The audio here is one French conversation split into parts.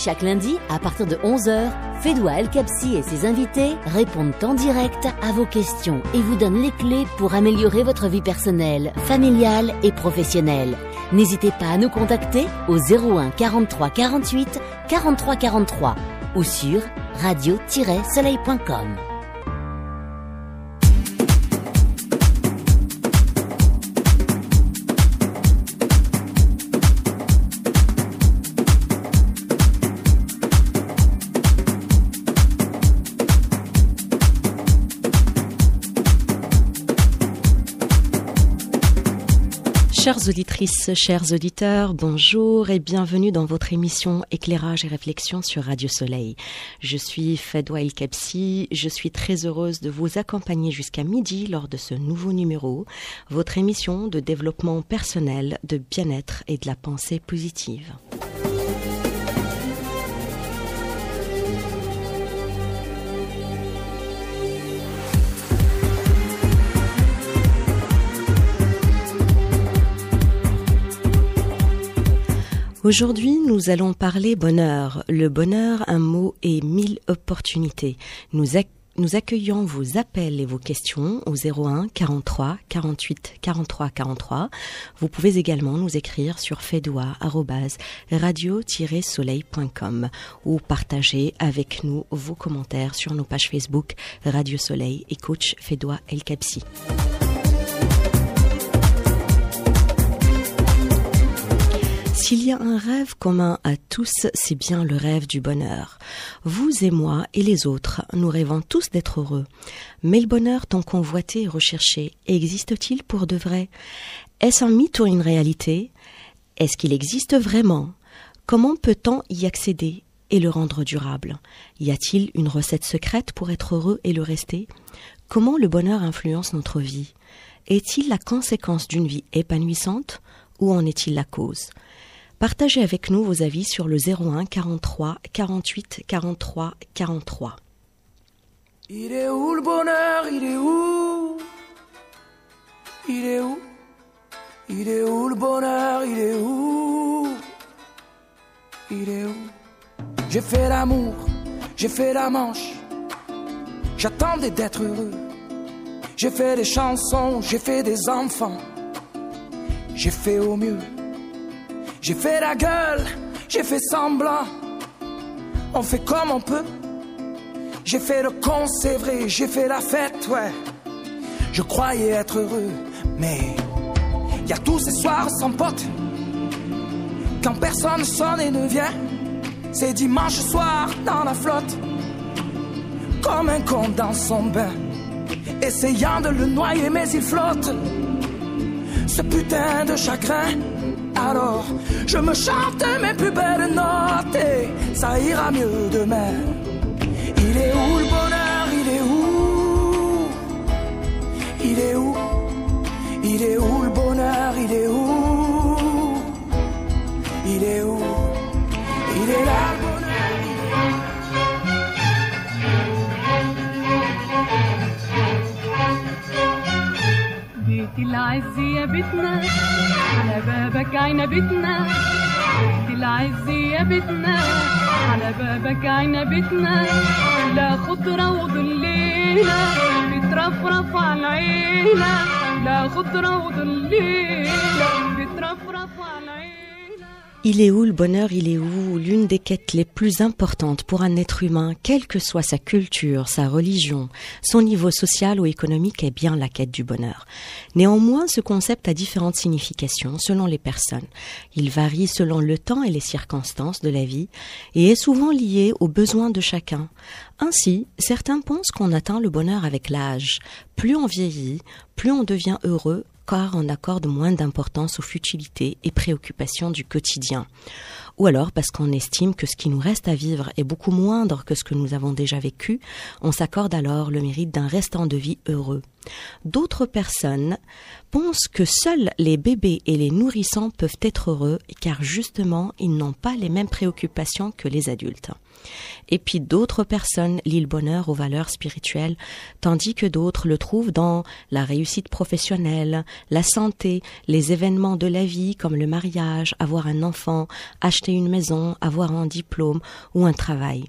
Chaque lundi, à partir de 11h, Fedwa El Kabsi et ses invités répondent en direct à vos questions et vous donnent les clés pour améliorer votre vie personnelle, familiale et professionnelle. N'hésitez pas à nous contacter au 01 43 48 43 43 ou sur radio-soleil.com. Chères auditrices, chers auditeurs, bonjour et bienvenue dans votre émission Éclairage et réflexion sur Radio Soleil. Je suis Fedwa El Kabsi, je suis très heureuse de vous accompagner jusqu'à midi lors de ce nouveau numéro, votre émission de développement personnel, de bien-être et de la pensée positive. Aujourd'hui, nous allons parler bonheur. Le bonheur, un mot et 1000 opportunités. Nous accueillons vos appels et vos questions au 01 43 48 43 43. Vous pouvez également nous écrire sur fedwa@radio-soleil.com ou partager avec nous vos commentaires sur nos pages Facebook Radio Soleil et Coach Fedwa El Kabsi. S'il y a un rêve commun à tous, c'est bien le rêve du bonheur. Vous et moi et les autres, nous rêvons tous d'être heureux. Mais le bonheur tant convoité et recherché, existe-t-il pour de vrai? Est-ce un mythe ou une réalité? Est-ce qu'il existe vraiment? Comment peut-on y accéder et le rendre durable? Y a-t-il une recette secrète pour être heureux et le rester? Comment le bonheur influence notre vie? Est-il la conséquence d'une vie épanouissante ou en est-il la cause? Partagez avec nous vos avis sur le 01 43 48 43 43. Il est où le bonheur? Il est où? Il est où? Il est où le bonheur? Il est où? Il est où? J'ai fait l'amour, j'ai fait la manche. J'attendais d'être heureux. J'ai fait des chansons, j'ai fait des enfants. J'ai fait au mieux. J'ai fait la gueule, j'ai fait semblant. On fait comme on peut. J'ai fait le con, c'est vrai, j'ai fait la fête, ouais. Je croyais être heureux, mais y a tous ces soirs sans pote. Quand personne sonne et ne vient. C'est dimanche soir dans la flotte. Comme un con dans son bain. Essayant de le noyer mais il flotte. Ce putain de chagrin. Alors, je me chante mes plus belles notes et ça ira mieux demain. Il est où le bonheur? Il est où? Il est où? Il est où le bonheur? Il est où? Il est où? Il est là le bonheur. بيت العز يا بيتنا على بابك عنبتنا بيت العز يا بيتنا على بابك عنبتنا لا خضرة وظليلة بترفرف على العيلة لا خضرة وظليلة بترفرف على العيلة. Il est où le bonheur? Il est où? L'une des quêtes les plus importantes pour un être humain, quelle que soit sa culture, sa religion, son niveau social ou économique, est bien la quête du bonheur. Néanmoins, ce concept a différentes significations selon les personnes. Il varie selon le temps et les circonstances de la vie et est souvent lié aux besoins de chacun. Ainsi, certains pensent qu'on atteint le bonheur avec l'âge. Plus on vieillit, plus on devient heureux, car on accorde moins d'importance aux futilités et préoccupations du quotidien. Ou alors parce qu'on estime que ce qui nous reste à vivre est beaucoup moindre que ce que nous avons déjà vécu, on s'accorde alors le mérite d'un restant de vie heureux. D'autres personnes pensent que seuls les bébés et les nourrissons peuvent être heureux car justement ils n'ont pas les mêmes préoccupations que les adultes. Et puis d'autres personnes lient le bonheur aux valeurs spirituelles, tandis que d'autres le trouvent dans la réussite professionnelle, la santé, les événements de la vie comme le mariage, avoir un enfant, acheter acheter une maison, avoir un diplôme ou un travail.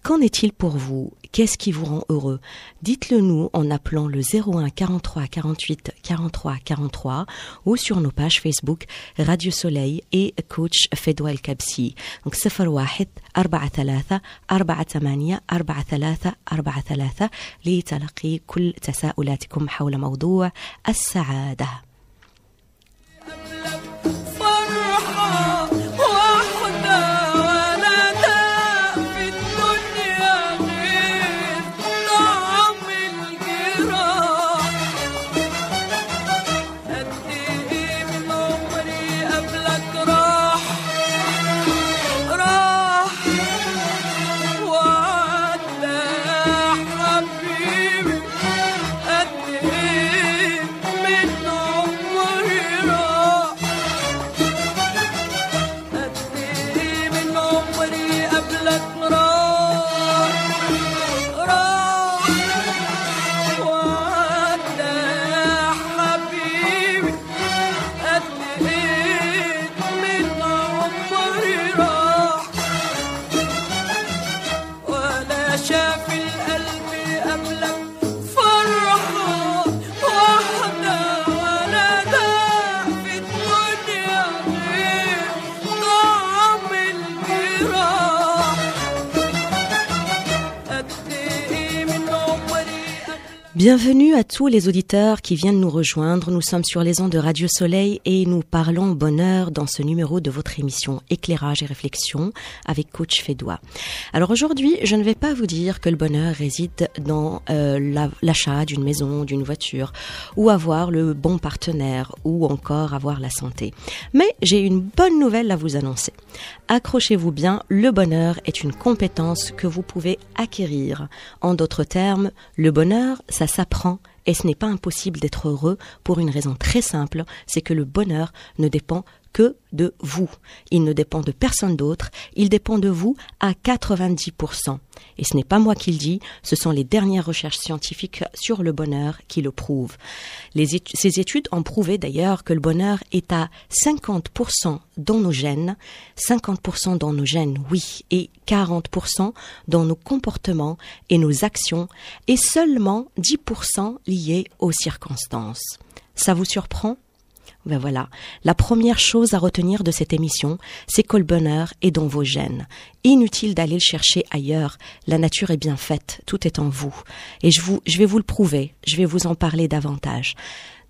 Qu'en est-il pour vous? Qu'est-ce qui vous rend heureux? Dites-le nous en appelant le 01 43 48 43 43 ou sur nos pages Facebook Radio Soleil et Coach Fedwa El Kabsi. Donc 01 43 48 43 43 لتلقي كل تساؤلاتكم حول موضوع السعادة. Bienvenue à tous les auditeurs qui viennent nous rejoindre. Nous sommes sur les ondes de Radio Soleil et nous parlons bonheur dans ce numéro de votre émission Éclairage et réflexion avec Coach Fedwa. Alors aujourd'hui, je ne vais pas vous dire que le bonheur réside dans l'achat d'une maison, d'une voiture, ou avoir le bon partenaire, ou encore avoir la santé. Mais j'ai une bonne nouvelle à vous annoncer. Accrochez-vous bien, le bonheur est une compétence que vous pouvez acquérir. En d'autres termes, le bonheur, ça s'apprend et ce n'est pas impossible d'être heureux pour une raison très simple, c'est que le bonheur ne dépend que de vous. Il ne dépend de personne d'autre, il dépend de vous à 90%. Et ce n'est pas moi qui le dis, ce sont les dernières recherches scientifiques sur le bonheur qui le prouvent. Ces études ont prouvé d'ailleurs que le bonheur est à 50% dans nos gènes, 50% dans nos gènes, oui, et 40% dans nos comportements et nos actions, et seulement 10% liés aux circonstances. Ça vous surprend ? Ben voilà, la première chose à retenir de cette émission, c'est que le bonheur est dans vos gènes. Inutile d'aller le chercher ailleurs, la nature est bien faite, tout est en vous. Et je vais vous le prouver, je vais vous en parler davantage.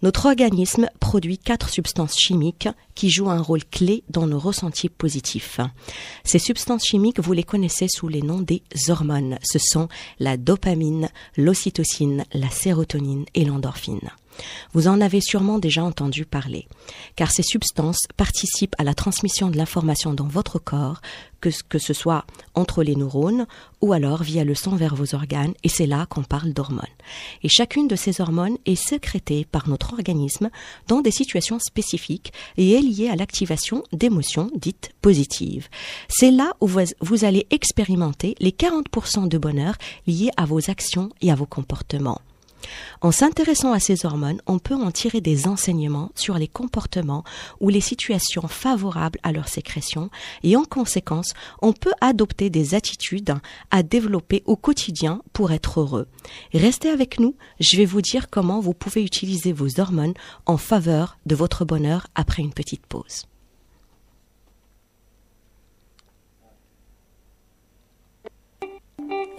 Notre organisme produit 4 substances chimiques qui jouent un rôle clé dans nos ressentis positifs. Ces substances chimiques, vous les connaissez sous les noms des hormones. Ce sont la dopamine, l'ocytocine, la sérotonine et l'endorphine. Vous en avez sûrement déjà entendu parler, car ces substances participent à la transmission de l'information dans votre corps, que ce soit entre les neurones ou alors via le sang vers vos organes, et c'est là qu'on parle d'hormones. Et chacune de ces hormones est sécrétée par notre organisme dans des situations spécifiques et est liée à l'activation d'émotions dites positives. C'est là où vous allez expérimenter les 40% de bonheur liés à vos actions et à vos comportements. En s'intéressant à ces hormones, on peut en tirer des enseignements sur les comportements ou les situations favorables à leur sécrétion et en conséquence, on peut adopter des attitudes à développer au quotidien pour être heureux. Restez avec nous, je vais vous dire comment vous pouvez utiliser vos hormones en faveur de votre bonheur après une petite pause.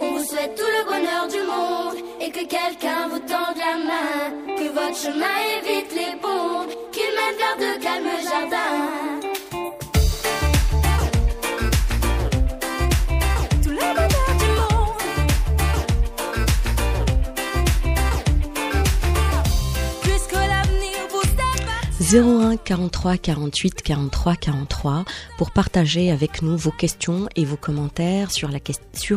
On vous souhaite tout le bonheur du monde et que quelqu'un vous tende la main, que votre chemin évite les bombes, qu'il mène vers de calmes jardins. Tout le bonheur du monde, puisque l'avenir vous appartient. 01 43 48 43 43 pour partager avec nous vos questions et vos commentaires sur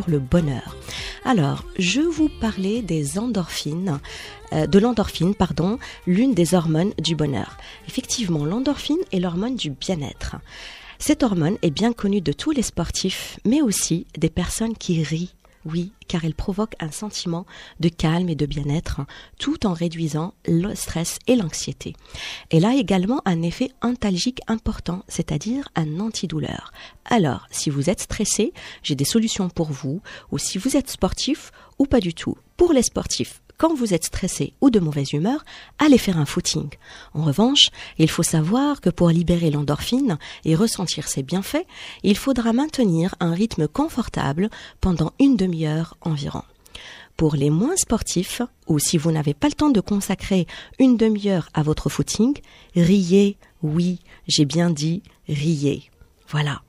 le bonheur. Alors, je vous parlais des endorphines, de l'endorphine, l'une des hormones du bonheur. Effectivement, l'endorphine est l'hormone du bien-être. Cette hormone est bien connue de tous les sportifs, mais aussi des personnes qui rient Oui, car elle provoque un sentiment de calme et de bien-être, tout en réduisant le stress et l'anxiété. Elle a également un effet antalgique important, c'est-à-dire un antidouleur. Alors, si vous êtes stressé, j'ai des solutions pour vous, ou si vous êtes sportif, ou pas du tout. Pour les sportifs, quand vous êtes stressé ou de mauvaise humeur, allez faire un footing. En revanche, il faut savoir que pour libérer l'endorphine et ressentir ses bienfaits, il faudra maintenir un rythme confortable pendant une demi-heure environ. Pour les moins sportifs, ou si vous n'avez pas le temps de consacrer une demi-heure à votre footing, riez, oui, j'ai bien dit riez. Voilà.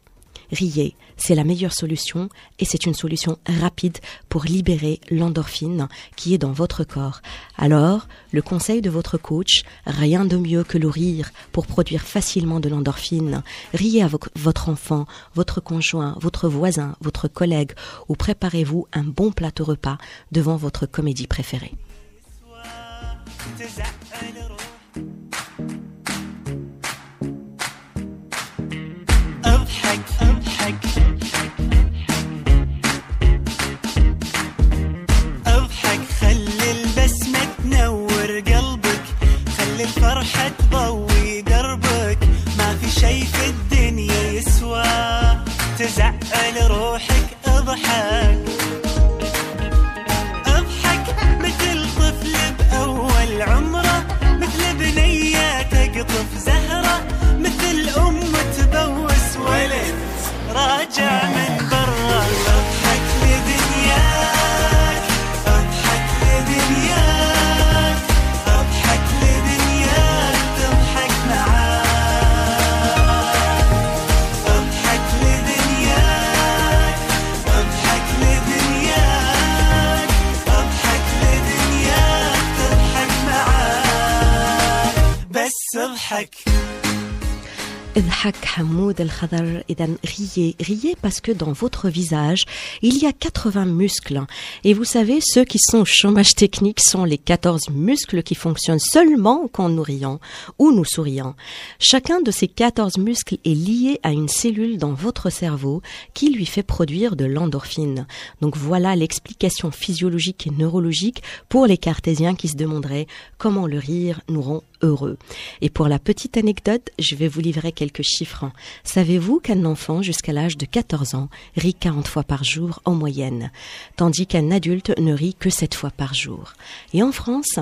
Riez, c'est la meilleure solution et c'est une solution rapide pour libérer l'endorphine qui est dans votre corps. Alors, le conseil de votre coach, rien de mieux que le rire pour produire facilement de l'endorphine. Riez avec votre enfant, votre conjoint, votre voisin, votre collègue ou préparez-vous un bon plateau repas devant votre comédie préférée. اضحك خلي البسمة تنور قلبك خلي الفرحة تضوي دربك ما في شي في الدنيا يسوى تزعل روحك اضحك اضحك مثل طفل بأول عمره مثل بنية تقطف زهرة مثل أم تبوس ولد راجع من برا اضحك لدنياك اضحك لدنياك اضحك لدنياك تضحك معاك اضحك لدنياك اضحك لدنياك اضحك لدنياك تضحك معاك بس اضحك Idhak Hamoud El-Khadar, riez parce que dans votre visage, il y a 80 muscles. Et vous savez, ceux qui sont au chômage technique sont les 14 muscles qui fonctionnent seulement quand nous rions ou nous sourions. Chacun de ces 14 muscles est lié à une cellule dans votre cerveau qui lui fait produire de l'endorphine. Donc voilà l'explication physiologique et neurologique pour les cartésiens qui se demanderaient comment le rire nous rend heureux. Et pour la petite anecdote, je vais vous livrer quelques chiffres. Savez-vous qu'un enfant jusqu'à l'âge de 14 ans rit 40 fois par jour en moyenne, tandis qu'un adulte ne rit que 7 fois par jour. Et en France,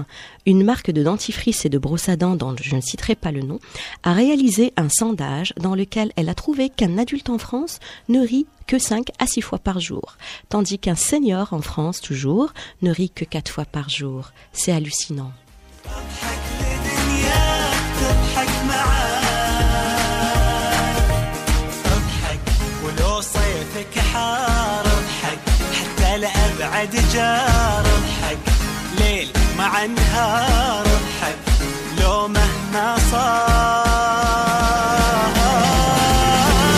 une marque de dentifrice et de brosse à dents dont je ne citerai pas le nom, a réalisé un sondage dans lequel elle a trouvé qu'un adulte en France ne rit que 5 à 6 fois par jour, tandis qu'un senior en France, toujours, ne rit que 4 fois par jour. C'est hallucinant. تضحك معاك اضحك ولو صيفك حار اضحك حتى لأبعد جار اضحك ليل مع نهار اضحك لو مهما صار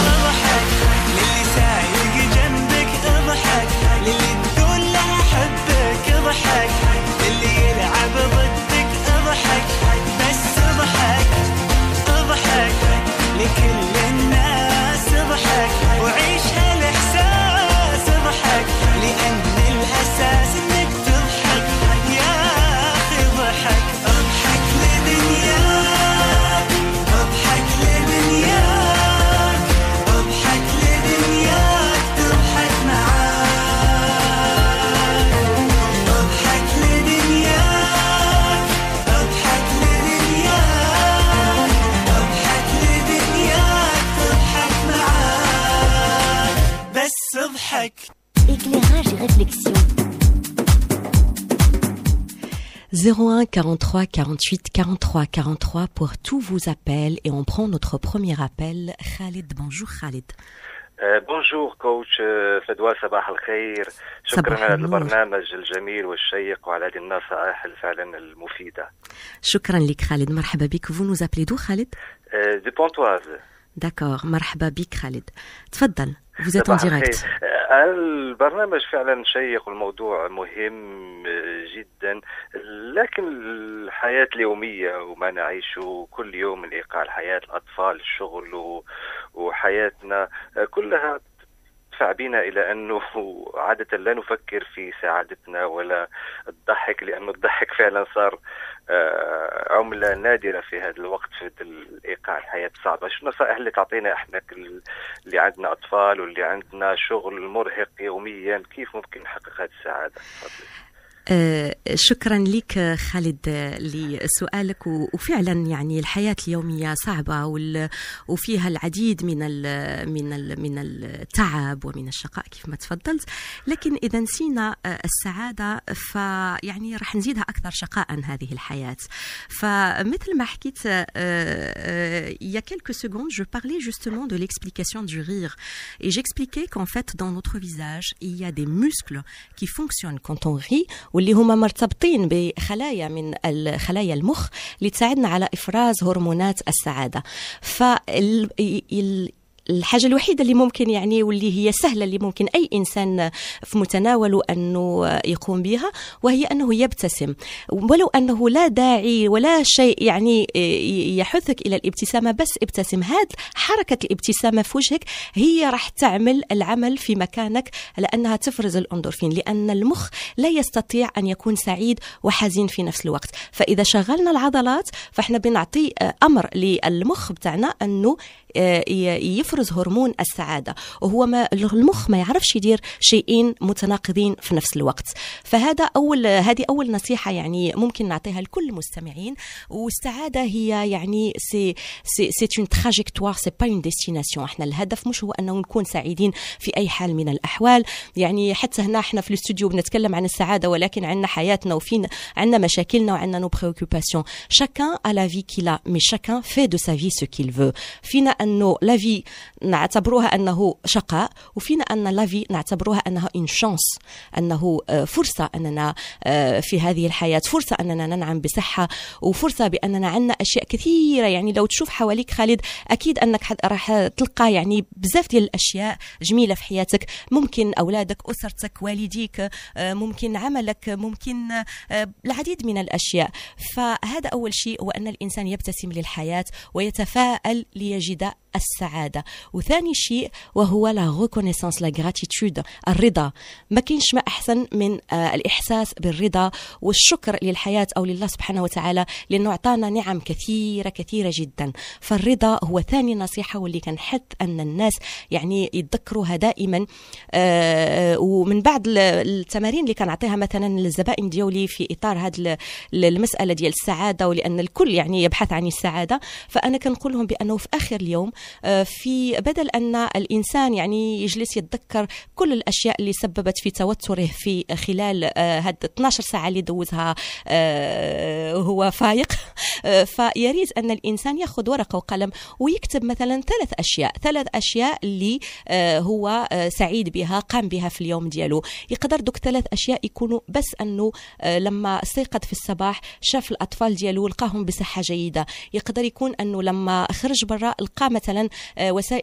اضحك للي سايق جنبك اضحك للي تقول له احبك اضحك للي يلعب ضدك اضحك بس اضحك اضحك لكل الناس اضحك وعيش هالاحساس اضحك لان الاساس انك تضحك يا اخي اضحك اضحك لدنياك اضحك لدنياك اضحك لدنياك تضحك معاك اضحك لدنياك اضحك لدنياك اضحك لدنياك تضحك معاك بس اضحك Éclairage et réflexion. 01 43 48 43 43 pour tous vos appels et on prend notre premier appel. Khalid, bonjour Khalid. بونجور كوتش فدوى صباح الخير شكرا على البرنامج الجميل والشيق وعلى هذه النصائح فعلا المفيدة شكرا لك خالد مرحبا بك. Vous nous appelez d'où Khalid? دي بونتواز. D'accord, مرحبا بك خالد. تفضل, vous êtes en direct. البرنامج فعلا شيق والموضوع مهم جدا لكن الحياة اليومية وما نعيشه كل يوم من إيقاع الحياة الأطفال الشغل وحياتنا كلها تدفع بنا إلى أنه عادة لا نفكر في سعادتنا ولا الضحك، لأنه الضحك فعلا صار عملة نادرة في هذا الوقت في الإيقاع الحياة الصعبة. شو النصائح اللي تعطينا إحنا اللي عندنا أطفال واللي عندنا شغل مرهق يوميا، كيف ممكن نحقق هذه السعادة؟ شكرا لك خالد لسؤالك. وفعلا يعني الحياة اليومية صعبة وفيها العديد من التعب ومن الشقاء كيف ما تفضلت، لكن إذا نسينا السعادة فيعني راح نزيدها أكثر شقاء هذه الحياة. فمثل ما حكيت il y a quelques secondes, je parlais justement de l'explication du rire et j'expliquais qu'en fait dans notre visage il y a des muscles qui fonctionnent quand on rit واللي هما مرتبطين بخلايا من خلايا المخ اللي تساعدنا على إفراز هرمونات السعادة. الحاجة الوحيدة اللي ممكن يعني واللي هي سهلة اللي ممكن أي إنسان في متناوله أنه يقوم بها وهي أنه يبتسم، ولو أنه لا داعي ولا شيء يعني يحثك إلى الابتسامة، بس ابتسم. هذه حركة الابتسامة في وجهك هي راح تعمل العمل في مكانك لأنها تفرز الأندورفين، لأن المخ لا يستطيع أن يكون سعيد وحزين في نفس الوقت. فإذا شغلنا العضلات فإحنا بنعطي أمر للمخ بتاعنا أنه يفرز هرمون السعادة، وهو المخ ما يعرفش يدير شيئين متناقضين في نفس الوقت. هذه أول نصيحة يعني ممكن نعطيها لكل المستمعين. والسعادة هي يعني سي اون تراجيكتوار، سي با اون ديستيناسيون. احنا الهدف مش هو أنه نكون سعيدين في أي حال من الأحوال. يعني حتى هنا احنا في الاستوديو بنتكلم عن السعادة، ولكن عندنا حياتنا وفينا عندنا مشاكلنا وعندنا نو بريوكوباسيون. chacun a la vie qu'il a mais chacun fait de sa vie ce qu'il veut. فينا أنه لا في نعتبروها أنه شقاء، وفينا أن لا في نعتبروها أنها إن شانس، أنه فرصة أننا في هذه الحياة، فرصة أننا ننعم بصحة، وفرصة بأننا عندنا أشياء كثيرة. يعني لو تشوف حواليك خالد أكيد أنك راح تلقى يعني بزاف ديال الأشياء جميلة في حياتك، ممكن أولادك، أسرتك، والديك، ممكن عملك، ممكن العديد من الأشياء. فهذا أول شيء هو أن الإنسان يبتسم للحياة ويتفائل ليجد السعادة. وثاني شيء وهو لا ريكونيسانس، لا غراتيتود، الرضا. ما كاينش ما أحسن من الإحساس بالرضا والشكر للحياة أو لله سبحانه وتعالى، لأنه أعطانا نعم كثيرة كثيرة جدا. فالرضا هو ثاني نصيحة واللي كنحث أن الناس يعني يتذكروها دائما. ومن بعض التمارين اللي كنعطيها مثلا للزبائن ديولي في إطار هذه المسألة ديال السعادة، ولأن الكل يعني يبحث عن السعادة، فأنا كنقول لهم بأنه في آخر اليوم في بدل أن الإنسان يعني يجلس يتذكر كل الأشياء اللي سببت في توتره في خلال هاد 12 ساعة اللي دوزها وهو فايق، فيريد أن الإنسان يأخذ ورقة وقلم ويكتب مثلا 3 أشياء اللي هو سعيد بها قام بها في اليوم ديالو. يقدر دوك 3 أشياء يكونوا بس أنه لما استيقظ في الصباح شاف الأطفال ديالو لقاهم بصحة جيدة. يقدر يكون أنه لما خرج برا لقى مثلا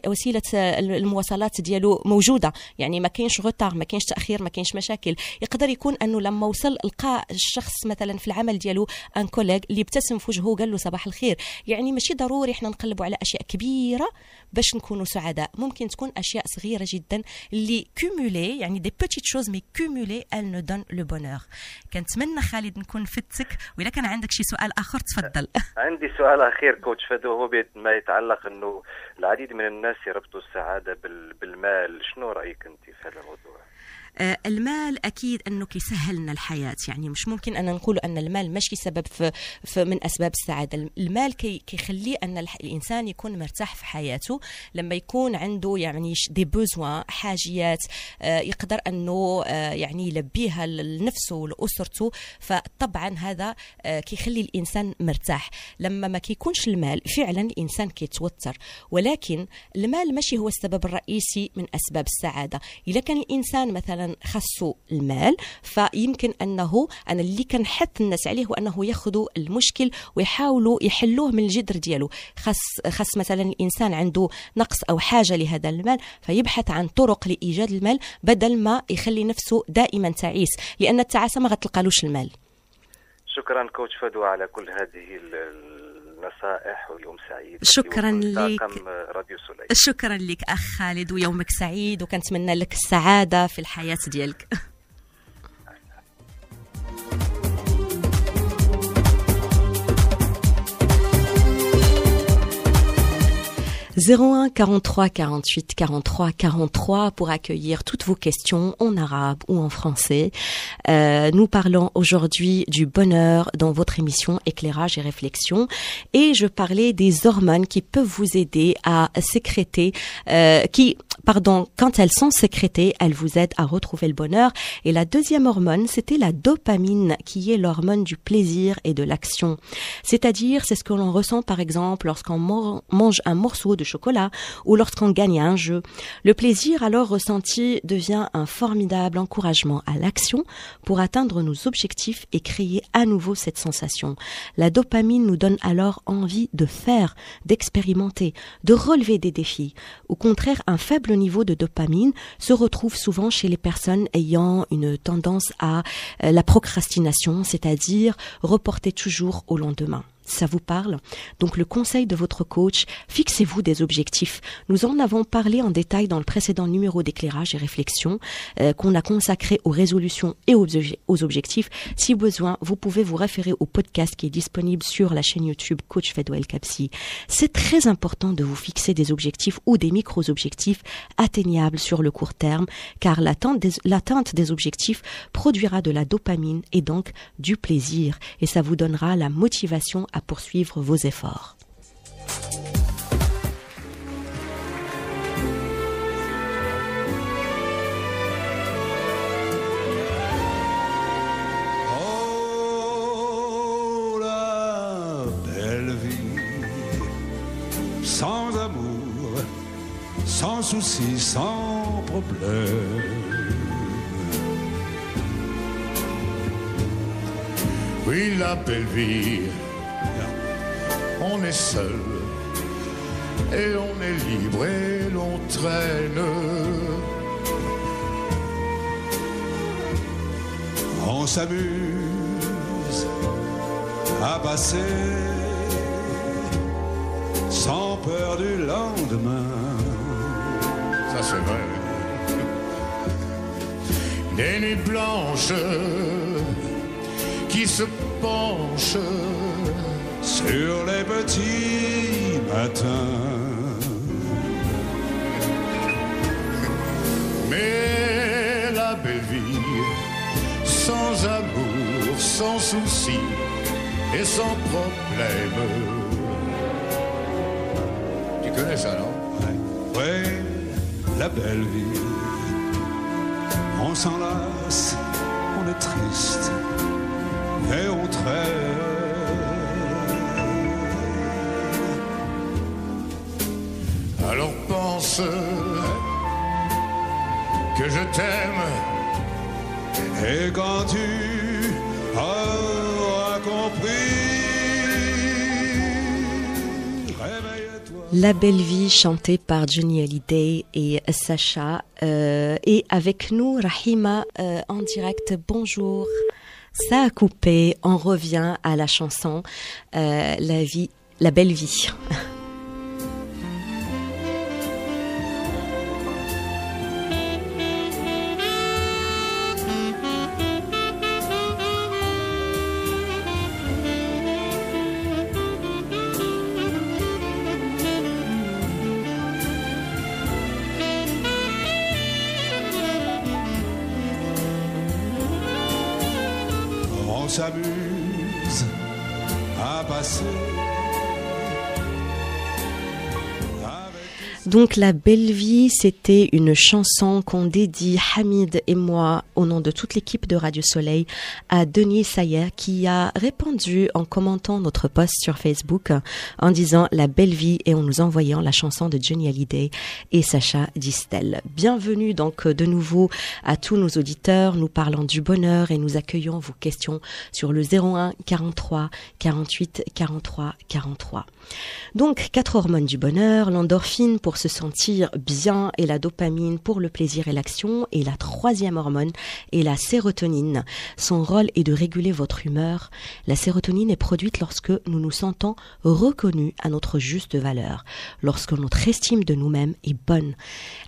وسيلة المواصلات ديالو موجودة، يعني ما كاينش غوتار، ما كاينش تأخير، ما كاينش مشاكل. يقدر يكون أنه لما وصل لقى الشخص مثلا في العمل ديالو ان كوليغ اللي ابتسم في وجهه قال له صباح الخير. يعني ماشي ضروري احنا نقلبوا على أشياء كبيرة باش نكونوا سعداء، ممكن تكون أشياء صغيرة جدا اللي كومولي، يعني دي بيتيت شوز مي كومولي ال نو دون لو بونور. كنتمنى خالد نكون فتك، وإلا كان عندك شي سؤال آخر تفضل. عندي سؤال أخير كوتش فدو، هو ما يتعلق أنه العديد من الناس يربطوا السعادة بالمال. شنو رأيك أنت في هذا الموضوع؟ المال أكيد أنه كيسهل لنا الحياة، يعني مش ممكن أن نقول أن المال ماشي سبب في من أسباب السعادة. المال كيخلي أن الإنسان يكون مرتاح في حياته لما يكون عنده يعني دي بوزوان، حاجيات يقدر أنه يعني يلبيها لنفسه ولأسرته. فطبعا هذا كيخلي الإنسان مرتاح. لما ما كيكونش المال فعلا الإنسان كيتوتر، ولكن المال ماشي هو السبب الرئيسي من أسباب السعادة. إذا كان الإنسان مثلا خصو المال فيمكن أنا اللي كنحث الناس عليه هو أنه يأخذوا المشكل ويحاولوا يحلوه من الجذر ديالو. خص مثلا الإنسان عنده نقص أو حاجة لهذا المال فيبحث عن طرق لإيجاد المال بدل ما يخلي نفسه دائما تعيس، لأن التعاسة ما غتلقالوش المال. شكرا كوتش فدوى على كل هذه النصائح ويوم سعيد. شكرا لك. طاقم راديو سولي. شكرا لك أخ خالد، ويومك سعيد، وكنتمنى لك السعادة في الحياة ديالك. 01 43 48 43 43 pour accueillir toutes vos questions en arabe ou en français. Nous parlons aujourd'hui du bonheur dans votre émission Éclairage et réflexion, et je parlais des hormones qui peuvent vous aider à sécréter, quand elles sont sécrétées, elles vous aident à retrouver le bonheur. Et la deuxième hormone, c'était la dopamine, qui est l'hormone du plaisir et de l'action. C'est-à-dire, c'est ce que l'on ressent par exemple lorsqu'on mange un morceau de chocolat ou lorsqu'on gagne un jeu. Le plaisir alors ressenti devient un formidable encouragement à l'action pour atteindre nos objectifs et créer à nouveau cette sensation. La dopamine nous donne alors envie de faire, d'expérimenter, de relever des défis. Au contraire, un faible niveau de dopamine se retrouve souvent chez les personnes ayant une tendance à la procrastination, c'est-à-dire reporter toujours au lendemain. Ça vous parle? Donc le conseil de votre coach, fixez-vous des objectifs. Nous en avons parlé en détail dans le précédent numéro d'éclairage et réflexion qu'on a consacré aux résolutions et aux objectifs. Si besoin, vous pouvez vous référer au podcast qui est disponible sur la chaîne YouTube Coach Fedwa El Kabsi. C'est très important de vous fixer des objectifs ou des micro-objectifs atteignables sur le court terme, car l'atteinte des objectifs produira de la dopamine et donc du plaisir, et ça vous donnera la motivation à poursuivre vos efforts. Oh, la belle vie, sans amour, sans soucis, sans problème. Oui, la belle vie, on est seul et on est libre et l'on traîne. On s'amuse à passer sans peur du lendemain. Ça c'est vrai. Des nuits blanches qui se penchent sur les petits matins. Mais la belle vie, sans amour, sans soucis et sans problème. Tu connais ça, non? Ouais, la belle vie. On s'enlace, on est triste et on traîne. Alors pense que je t'aime, et quand tu auras compris, réveille-toi. La belle vie, chantée par Johnny Hallyday et Sacha. Et avec nous, Rahima en direct. Bonjour. Ça a coupé. On revient à la chanson La belle vie. On s'amuse à passer. Donc La belle vie, c'était une chanson qu'on dédie, Hamid et moi, au nom de toute l'équipe de Radio Soleil, à Denis Sayer, qui a répondu en commentant notre post sur Facebook en disant La belle vie et en nous envoyant la chanson de Johnny Hallyday et Sacha Distel. Bienvenue donc de nouveau à tous nos auditeurs. Nous parlons du bonheur et nous accueillons vos questions sur le 01 43 48 43 43. Donc 4 hormones du bonheur, l'endorphine pour pour se sentir bien et la dopamine pour le plaisir et l'action. Et la troisième hormone est la sérotonine. Son rôle est de réguler votre humeur. La sérotonine est produite lorsque nous nous sentons reconnus à notre juste valeur, lorsque notre estime de nous-mêmes est bonne.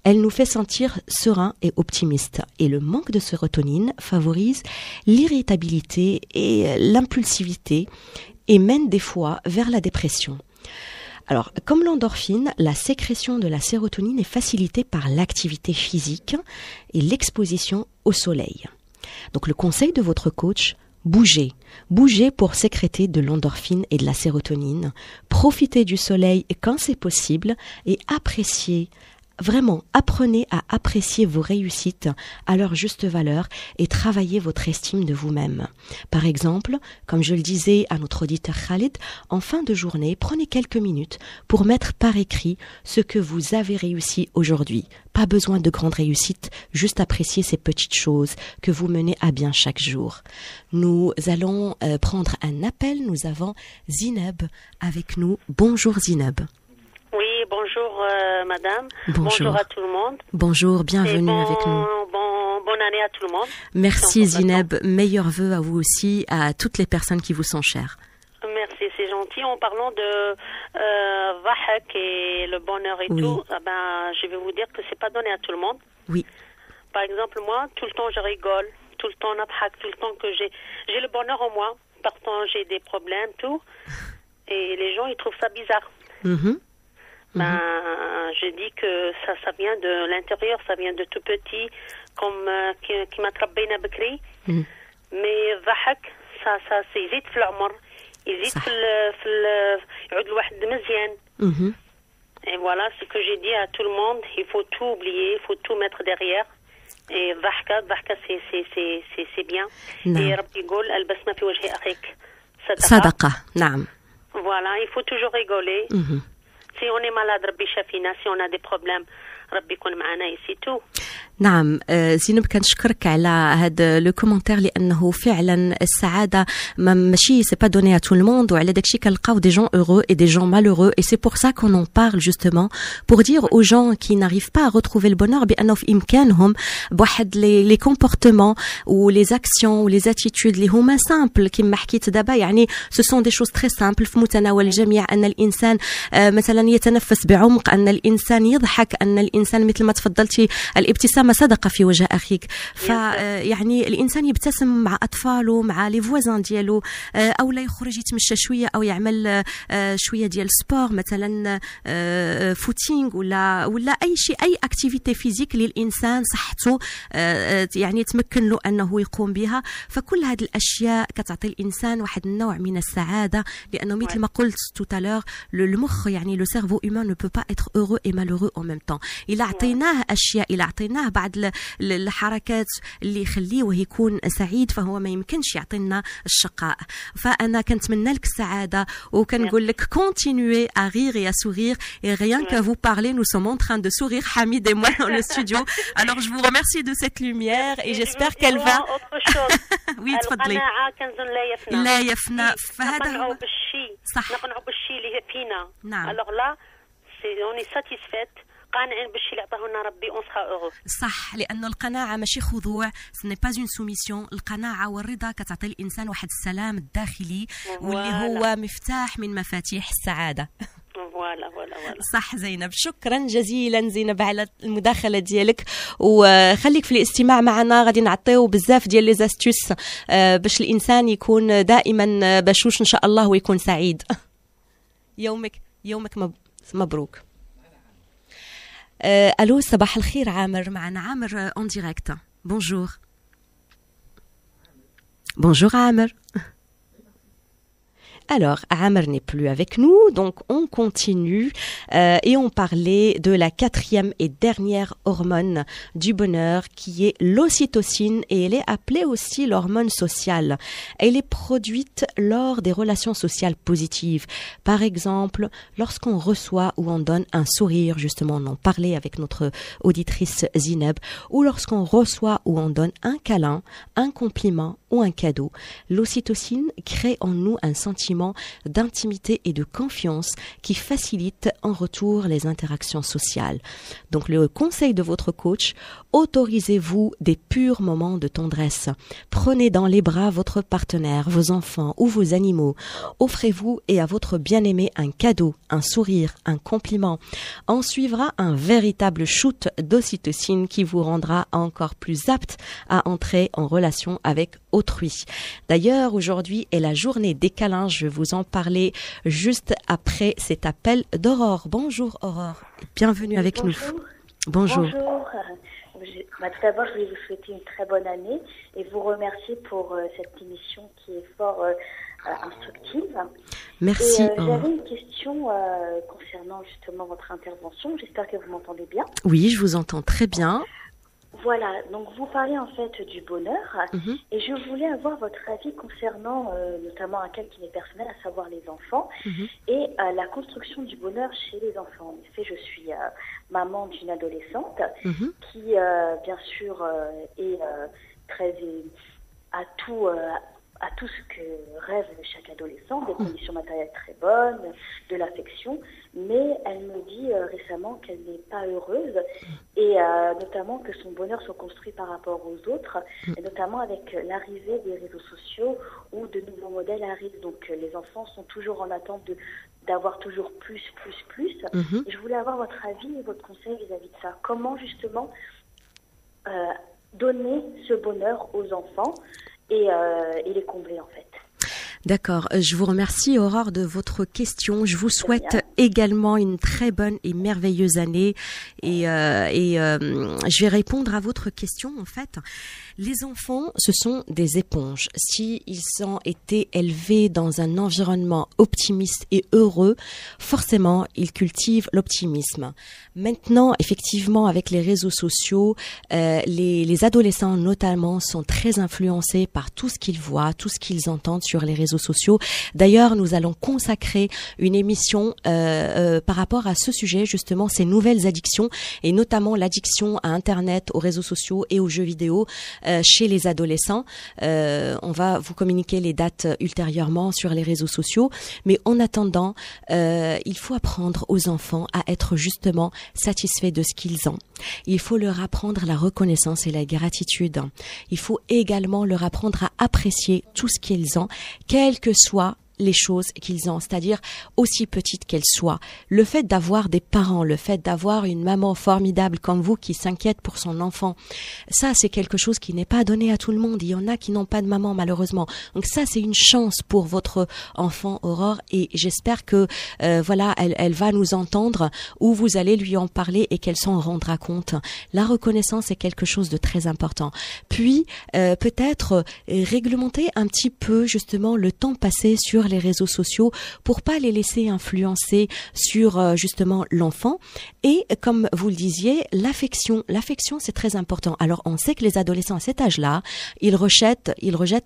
Elle nous fait sentir sereins et optimistes. Et le manque de sérotonine favorise l'irritabilité et l'impulsivité et mène des fois vers la dépression. Alors, comme l'endorphine, la sécrétion de la sérotonine est facilitée par l'activité physique et l'exposition au soleil. Donc, le conseil de votre coach, bougez. Bougez pour sécréter de l'endorphine et de la sérotonine. Profitez du soleil quand c'est possible et appréciez. Vraiment, apprenez à apprécier vos réussites à leur juste valeur et travaillez votre estime de vous-même. Par exemple, comme je le disais à notre auditeur Khalid, en fin de journée, prenez quelques minutes pour mettre par écrit ce que vous avez réussi aujourd'hui. Pas besoin de grandes réussites, juste apprécier ces petites choses que vous menez à bien chaque jour. Nous allons prendre un appel. Nous avons Zineb avec nous. Bonjour Zineb. Oui, bonjour madame. Bonjour à tout le monde. Bonjour, bienvenue avec nous. Bonne année à tout le monde. Merci Zineb, meilleurs vœux à vous aussi, à toutes les personnes qui vous sont chères. Merci, c'est gentil. En parlant de Vahak et le bonheur et tout, je vais vous dire que c'est pas donné à tout le monde. Oui. Par exemple, moi, tout le temps je rigole, tout le temps Vahak, tout le temps que j'ai le bonheur en moi. Pourtant, j'ai des problèmes, tout. Et les gens, ils trouvent ça bizarre. Je dis que ça vient de l'intérieur, ça vient de tout petit, comme qui m'a trabéna Bakri. Mais Vahak, ça يزيد في العمر, يزيد في يعود الواحد مزيان. Et voilà ce que j'ai dit à tout le monde, il faut tout oublier, il faut tout mettre derrière. Et Vahka c'est bien. Et Rabbi يقول البسمة في وجه أخيك صدقة. نعم. Voilà, il faut toujours rigoler. Si on est malade, Rabbi Shafina, si on a des problèmes, Rabbi يكون معنا ici tout. نعم زينب كنشكرك على هذا لو كومونتير لانه فعلا السعاده ماشي سي با دوني ا تو الموند وعلى داكشي كنلقاو دي جون heureux et des gens malheureux et c'est pour ça qu'on en parle justement pour dire aux gens qui n'arrivent pas à retrouver le bonheur بانه في امكانهم بواحد لي كومبورتمون ou les actions ou les attitudes اللي هما سامبل كما حكيت دابا يعني ce sont des choses très simples في متناول الجميع ان الانسان مثلا يتنفس بعمق ان الانسان يضحك ان الانسان مثل ما تفضلتي الابتسامة صدقة في وجه أخيك فيعني الإنسان يبتسم مع أطفاله مع لي فوازان ديالو أو لا يخرج يتمشى شوية أو يعمل شوية ديال سبور مثلا فوتينغ ولا أي شيء أي أكتيفيتي فيزيك للإنسان صحته يعني يتمكن له أنه يقوم بها فكل هذه الأشياء كتعطي الإنسان واحد النوع من السعادة لأنه مثل ما قلت tout à l'heure المخ يعني le cerveau humain ne peut pas être heureux et malheureux en même temps إلا أعطيناه أشياء إلا أعطيناه بعض الحركات اللي يخليه يكون سعيد فهو ما يمكنش يعطينا الشقاء فأنا كنتمنى لك السعادة وكنقول لك continuez à rire et à sourire et rien qu'à vous parler nous sommes en train de sourire Hamid et moi dans le studio alors je vous remercie de cette lumière et j'espère qu'elle va oui تفضلي لا يفنى فهذا صح نقنعوا بالشيء اللي فينا نعم alors là c'est on est satisfaite قانعين بالشيء اللي عطاه لنا ربي on sera heureux صح لانه القناعه ماشي خضوع ce n'est pas une soumission القناعه والرضا كتعطي الانسان واحد السلام الداخلي واللي هو مفتاح من مفاتيح السعاده فوالا صح زينب شكرا جزيلا زينب على المداخله ديالك وخليك في الاستماع معنا غادي نعطيو بزاف ديال لي زاستوس باش الانسان يكون دائما بشوش ان شاء الله ويكون سعيد يومك مبروك الو صباح الخير عامر معنا عامر en direct bonjour عامر Alors, Amr n'est plus avec nous, donc on continue et on parlait de la quatrième et dernière hormone du bonheur qui est l'ocytocine et elle est appelée aussi l'hormone sociale. Elle est produite lors des relations sociales positives. Par exemple, lorsqu'on reçoit ou on donne un sourire, justement, on en parlait avec notre auditrice Zineb, ou lorsqu'on reçoit ou on donne un câlin, un compliment ou un cadeau, l'ocytocine crée en nous un sentiment d'intimité et de confiance qui facilite en retour les interactions sociales. Donc le conseil de votre coach, autorisez-vous des purs moments de tendresse. Prenez dans les bras votre partenaire, vos enfants ou vos animaux. Offrez-vous et à votre bien-aimé un cadeau, un sourire, un compliment. En suivra un véritable shoot d'ocytocine qui vous rendra encore plus apte à entrer en relation avec autrui. D'ailleurs, aujourd'hui est la journée des câlins. Je vais vous en parler juste après cet appel d'Aurore. Bonjour Aurore, bienvenue avec nous. Bonjour. Bonjour. Tout d'abord, je voulais vous souhaiter une très bonne année et vous remercier pour cette émission qui est fort instructive. Merci. J'avais une question concernant justement votre intervention. J'espère que vous m'entendez bien. Oui, je vous entends très bien. Voilà, donc vous parlez en fait du bonheur et je voulais avoir votre avis concernant notamment un cas qui m'est personnel, à savoir les enfants et la construction du bonheur chez les enfants. En effet, je suis maman d'une adolescente qui bien sûr est très à tout ce que rêve chaque adolescent, des conditions matérielles très bonnes, de l'affection, mais elle me dit récemment qu'elle n'est pas heureuse et notamment que son bonheur soit construit par rapport aux autres, et notamment avec l'arrivée des réseaux sociaux où de nouveaux modèles arrivent. Donc les enfants sont toujours en attente d'avoir toujours plus. Et je voulais avoir votre avis et votre conseil vis-à-vis de ça. Comment justement donner ce bonheur aux enfants et les combler en fait. D'accord, je vous remercie Aurore de votre question. Je vous souhaite également une très bonne et merveilleuse année et je vais répondre à votre question en fait. Les enfants, ce sont des éponges. S'ils ont été élevés dans un environnement optimiste et heureux, forcément, ils cultivent l'optimisme. Maintenant, effectivement, avec les réseaux sociaux, les adolescents notamment sont très influencés par tout ce qu'ils voient, tout ce qu'ils entendent sur les réseaux sociaux. D'ailleurs, nous allons consacrer une émission par rapport à ce sujet, justement, ces nouvelles addictions et notamment l'addiction à Internet, aux réseaux sociaux et aux jeux vidéo chez les adolescents. On va vous communiquer les dates ultérieurement sur les réseaux sociaux. Mais en attendant, il faut apprendre aux enfants à être justement satisfaits de ce qu'ils ont. Il faut leur apprendre la reconnaissance et la gratitude. Il faut également leur apprendre à apprécier tout ce qu'ils ont, quel que soit les choses qu'ils ont, c'est-à-dire aussi petites qu'elles soient. Le fait d'avoir des parents, le fait d'avoir une maman formidable comme vous qui s'inquiète pour son enfant, ça c'est quelque chose qui n'est pas donné à tout le monde. Il y en a qui n'ont pas de maman malheureusement. Donc ça c'est une chance pour votre enfant Aurore et j'espère que voilà elle va nous entendre ou vous allez lui en parler et qu'elle s'en rendra compte. La reconnaissance est quelque chose de très important. Puis peut-être réglementer un petit peu justement le temps passé sur les réseaux sociaux pour pas les laisser influencer sur justement l'enfant. Et comme vous le disiez, l'affection c'est très important. Alors on sait que les adolescents à cet âge-là, ils rejettent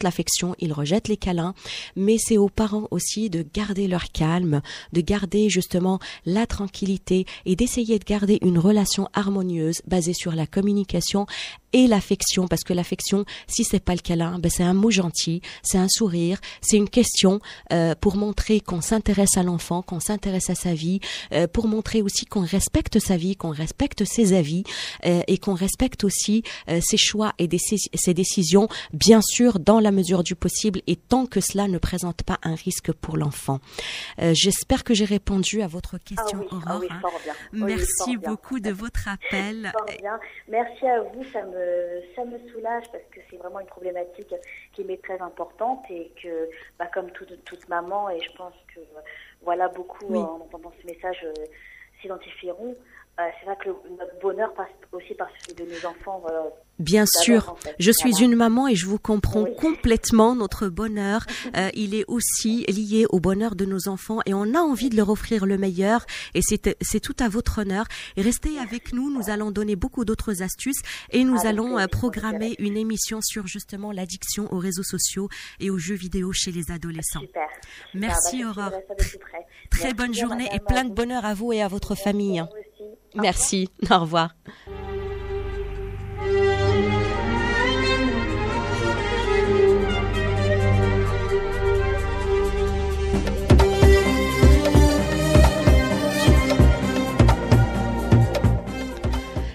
l'affection, ils rejettent les câlins, mais c'est aux parents aussi de garder leur calme, de garder justement la tranquillité et d'essayer de garder une relation harmonieuse basée sur la communication et l'affection, parce que l'affection, si c'est pas le câlin, c'est un mot gentil, c'est un sourire, c'est une question pour montrer qu'on s'intéresse à l'enfant, qu'on s'intéresse à sa vie, pour montrer aussi qu'on respecte sa vie, qu'on respecte ses avis et qu'on respecte aussi ses choix et ses décisions, bien sûr dans la mesure du possible et tant que cela ne présente pas un risque pour l'enfant. J'espère que j'ai répondu à votre question, Aurore. Oui, fort bien. Merci beaucoup de votre appel. Fort bien. Merci à vous, ça me soulage parce que c'est vraiment une problématique qui m'est très importante et que, comme toute maman, et je pense que voilà beaucoup en entendant ce message s'identifieront. c'est vrai que notre bonheur passe aussi par celui de nos enfants. Bien sûr, en fait. je suis Voilà. une maman et je vous comprends Oui. complètement. Notre bonheur, il est aussi lié au bonheur de nos enfants et on a envie de leur offrir le meilleur et c'est tout à votre honneur. Et restez avec nous, nous allons donner beaucoup d'autres astuces et nous Avec allons plaisir, programmer une émission sur justement l'addiction aux réseaux sociaux et aux jeux vidéo chez les adolescents. Super. Merci Bah, je Aurore. suivrai ça de plus près. Très Merci bonne bien, journée et madame, plein à de vous. bonheur à vous et à votre famille. À vous aussi. Au Merci, au revoir.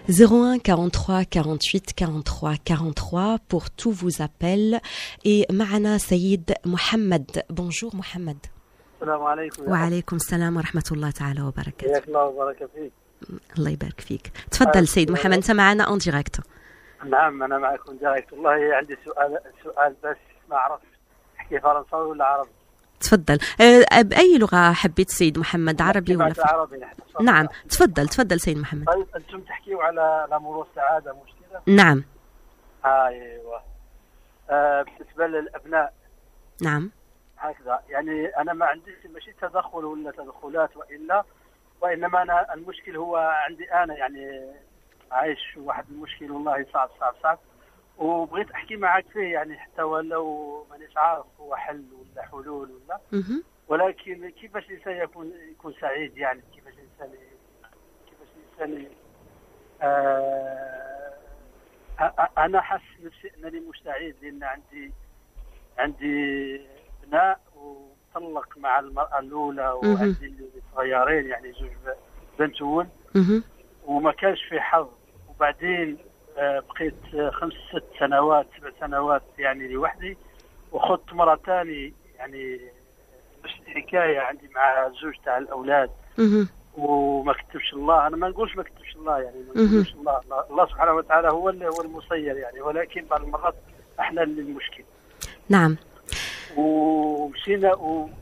« 01 43 48 43 43 pour tous vos appels. Et Ma'ana Saïd Mohamed. Bonjour Mohamed. السلام عليكم. وعليكم السلام ورحمة الله تعالى وبركاته. حياك الله وبارك فيك. الله يبارك فيك. تفضل سيد محمد، أنت معنا أون ديريكت. نعم أنا معكم دايركت. والله عندي سؤال بس ما أعرف أحكي فرنساوي ولا عربي. تفضل. بأي لغة حبيت سيد محمد، عربي ولا عربي؟ نعم تفضل سيد محمد. طيب أنتم تحكيوا على الأمور والسعادة مش كذا؟ نعم. أيوة. بالنسبة للأبناء. نعم. هكذا يعني أنا ما عنديش ماشي تدخل ولا تدخلات وإنما أنا المشكل هو عندي أنا يعني عايش واحد المشكل والله صعب وبغيت أحكي معك فيه يعني حتى ولو مانيش عارف هو حل ولا حلول ولا ولكن كيفاش الإنسان يكون سعيد يعني كيفاش الإنسان أنا حاسس نفسي أنني مش سعيد لأن عندي ابناء وطلق مع المرأة الأولى وعندي صغيرين يعني زوج بنتون وما كانش في حظ وبعدين بقيت 5-6 سنوات 7 سنوات يعني لوحدي وخدت مرة ثانية يعني نفس الحكاية عندي مع زوج تاع الأولاد وما كتبش الله. أنا ما نقولش ما كتبش الله يعني ما نقولش الله سبحانه وتعالى هو المسير يعني ولكن بعض المرات احنا اللي المشكل. نعم. ومشينا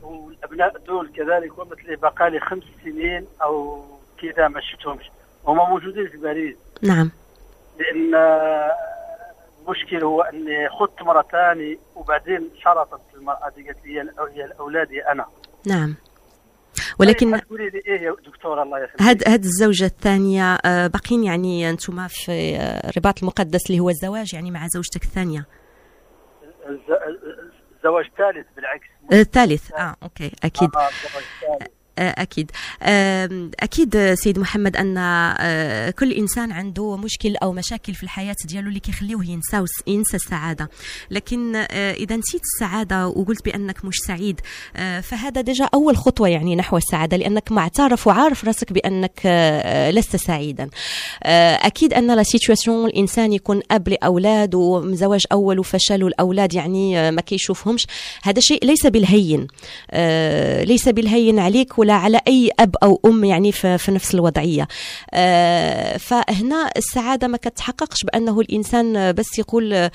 والابناء دول كذلك ومثل بقى لي 5 سنين او كذا ما شفتهمش هما موجودين في باريس. نعم. لان المشكل هو اني خدت مره ثاني وبعدين شرطت المراه دي قالت لي يا الاولاد انا. نعم. ولكن تقولي لي ايه يا دكتور الله يخليك هاد الزوجه الثانيه باقين يعني انتم في الرباط المقدس اللي هو الزواج يعني مع زوجتك الثانيه. الزواج الثالث بالعكس. الثالث اوكي اكيد. أكيد سيد محمد أن كل إنسان عنده مشكل أو مشاكل في الحياة ديالو اللي كيخليوه ينسى السعادة. لكن إذا نسيت السعادة وقلت بأنك مش سعيد فهذا ديجا أول خطوة يعني نحو السعادة لأنك معترف وعارف راسك بأنك لست سعيدا. أكيد أن لا سيتواسيون الإنسان يكون أب لأولاد ومزواج أول وفشل والأولاد يعني ما كيشوفهمش هذا شيء ليس بالهين ليس بالهين عليك ولا على أي أب أو أم يعني في نفس الوضعية. فهنا السعادة ما كتحققش بأنه الإنسان بس يقول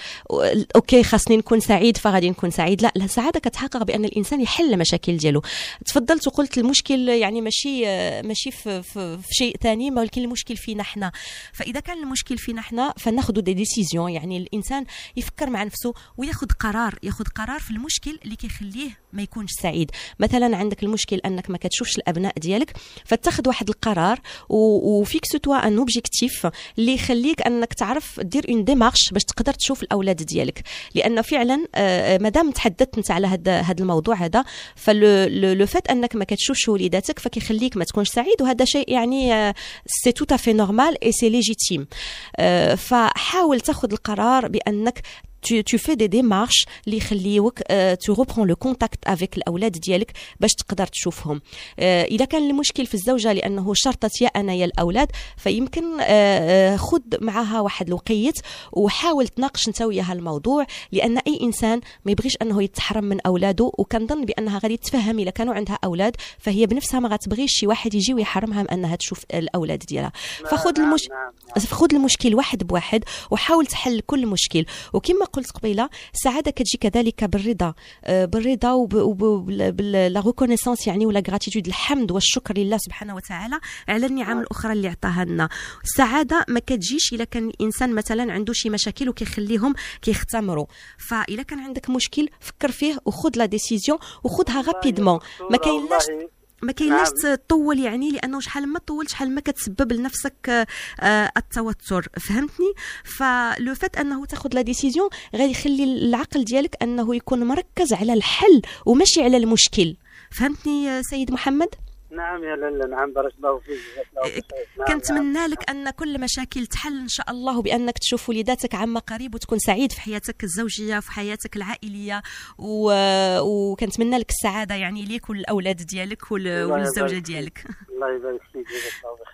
أوكي خاصني نكون سعيد فغادي نكون سعيد. لا السعادة كتحقق بأن الإنسان يحل مشاكل ديالو. تفضلت وقلت المشكل يعني ماشي في شيء ثاني ولكن المشكل فينا احنا. فإذا كان المشكل فينا احنا فناخذ دي ديسيزيون يعني الإنسان يفكر مع نفسه وياخذ قرار في المشكل اللي كيخليه ما يكونش سعيد. مثلا عندك المشكل أنك ما كتشوفش الابناء ديالك فتاخذ واحد القرار وفيكس توا ان اوبجيكتيف اللي يخليك انك تعرف دير اون ديمارش باش تقدر تشوف الاولاد ديالك لان فعلا مادام تحدثت انت على هذا الموضوع هذا فلو فات انك ما كتشوفش وليداتك فكيخليك ما تكونش سعيد وهذا شيء يعني سي تو افي نورمال اي سي ليجيتيم. فحاول تاخذ القرار بانك tu fais des démarches اللي يخليوك tu reprends le contact avec الأولاد ديالك باش تقدر تشوفهم. إذا كان المشكل في الزوجة لأنه شرطت يا أنا يا الأولاد فيمكن خد معها واحد الوقيت وحاول تناقش انت وياها الموضوع لأن أي إنسان ما يبغيش أنه يتحرم من أولاده وكنظن بأنها غادي تفهم إذا كانوا عندها أولاد فهي بنفسها ما غتبغيش شي واحد يجي ويحرمها من أنها تشوف الأولاد ديالها. فخذ المشكل واحد بواحد وحاول تحل كل مشكل وكما قلت قبيله السعاده كتجي كذلك بالرضا وبلا ريكونيسانس يعني ولا غراتيتود، الحمد والشكر لله سبحانه وتعالى على النعم الاخرى اللي عطاها لنا. السعاده ما كتجيش الا كان الانسان مثلا عنده شي مشاكل وكيخليهم كيختمروا، فاذا كان عندك مشكل فكر فيه وخذ لا ديسيزيون وخذها رابيدمون، ما كاينلاش تطول يعني، لانه شحال ما طولت شحال ما كتسبب لنفسك التوتر، فهمتني؟ فلو فات انه تاخذ لا ديسيزيون غادي يخلي العقل ديالك انه يكون مركز على الحل وماشي على المشكل، فهمتني سيد محمد؟ نعم يا لاله، نعم بارك الله فيك. كنتمنى لك ان كل مشاكل تحل ان شاء الله، بانك تشوف وليداتك عما قريب وتكون سعيد في حياتك الزوجيه وفي حياتك العائليه، وكنتمنى لك السعاده يعني ليك والاولاد ديالك والزوجه ديالك. الله يبارك فيك.